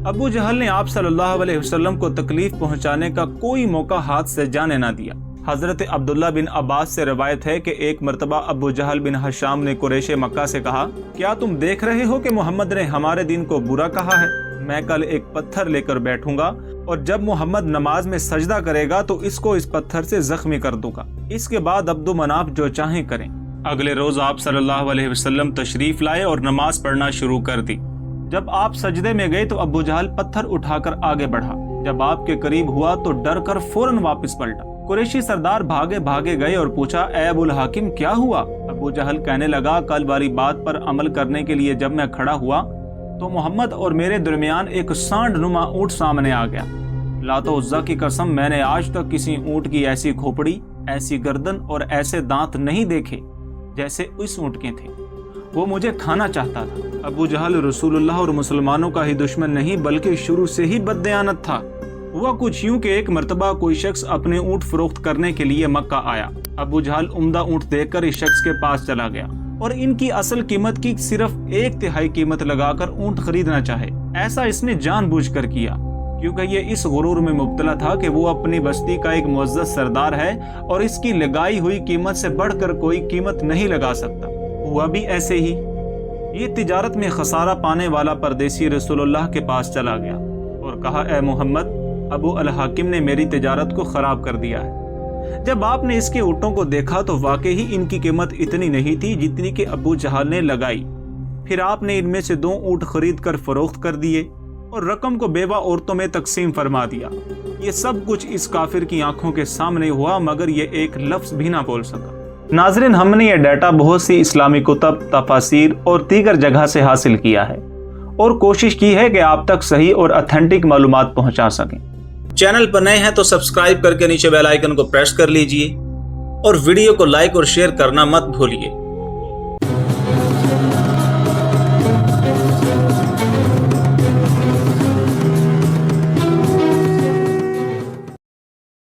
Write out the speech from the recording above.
अबू जहल ने आप सल्लल्लाहु अलैहि वसल्लम को तकलीफ पहुंचाने का कोई मौका हाथ से जाने ना दिया। हजरत अब्दुल्ला बिन अब्बास से रवायत है कि एक मरतबा अबू जहल बिन हशाम ने कुरैश मक्का से कहा, क्या तुम देख रहे हो कि मोहम्मद ने हमारे दिन को बुरा कहा है? मैं कल एक पत्थर लेकर बैठूंगा और जब मोहम्मद नमाज में सजदा करेगा तो इसको इस पत्थर से जख्मी कर दूंगा। इसके बाद अब्दु मनाफ जो चाहें करें। अगले रोज आप सल्लल्लाहु अलैहि वसल्लम तशरीफ लाए और नमाज पढ़ना शुरू कर दी। जब आप सजदे में गए तो अबू जहल पत्थर उठाकर आगे बढ़ा। जब आपके करीब हुआ तो डर कर फौरन वापस पलटा। कुरैशी सरदार भागे भागे गए और पूछा, ए अबुल हाकिम क्या हुआ? अबू जहल कहने लगा, कल वाली बात पर अमल करने के लिए जब मैं खड़ा हुआ तो मोहम्मद और मेरे दरमियान एक सांड नुमा ऊंट सामने आ गया। लातो उज़्ज़ा की कसम, मैंने आज तक किसी ऊंट की ऐसी खोपड़ी, ऐसी गर्दन और ऐसे दांत नहीं देखे जैसे इस ऊंट के थे। वो मुझे खाना चाहता था। अबू जहल रसूलुल्लाह और मुसलमानों का ही दुश्मन नहीं बल्कि शुरू से ही बददयानत था। हुआ कुछ यूं कि एक मर्तबा कोई शख्स अपने ऊंट फरोख्त करने के लिए मक्का आया। अबू जहल उम्दा ऊंट देखकर इस शख्स के पास चला गया और इनकी असल कीमत की सिर्फ 1/3 कीमत लगाकर ऊंट खरीदना चाहे। ऐसा इसने जानबूझकर किया क्योंकि ये इस गुरूर में मुब्तला था कि वो अपनी बस्ती का एक मुअज़्ज़ज़ सरदार है और इसकी लगाई हुई कीमत से बढ़कर कोई कीमत नहीं लगा सकता। हुआ भी ऐसे ही। ये तिजारत में खसारा पाने वाला परदेसी रसूलुल्लाह के पास चला गया और कहा, ए मोहम्मद, अबू अल हाकिम ने मेरी तिजारत को खराब कर दिया है। जब आपने इसके ऊँटों को देखा तो वाकई ही इनकी कीमत इतनी नहीं थी जितनी कि अबू जहल ने लगाई। फिर आपने इनमें से 2 ऊँट खरीद कर फरोख्त कर दिए और रकम को बेवा औरतों में तकसीम फरमा दिया। ये सब कुछ इस काफिर की आंखों के सामने हुआ मगर ये एक लफ्ज भी ना बोल सका। नाज़रीन, हमने ये डाटा बहुत सी इस्लामी कुतब, तफासीर और दीगर जगह से हासिल किया है और कोशिश की है कि आप तक सही और ऑथेंटिक मालूमात पहुंचा सकें। चैनल पर नए हैं तो सब्सक्राइब करके नीचे बेल आइकन को प्रेस कर लीजिए और वीडियो को लाइक और शेयर करना मत भूलिए।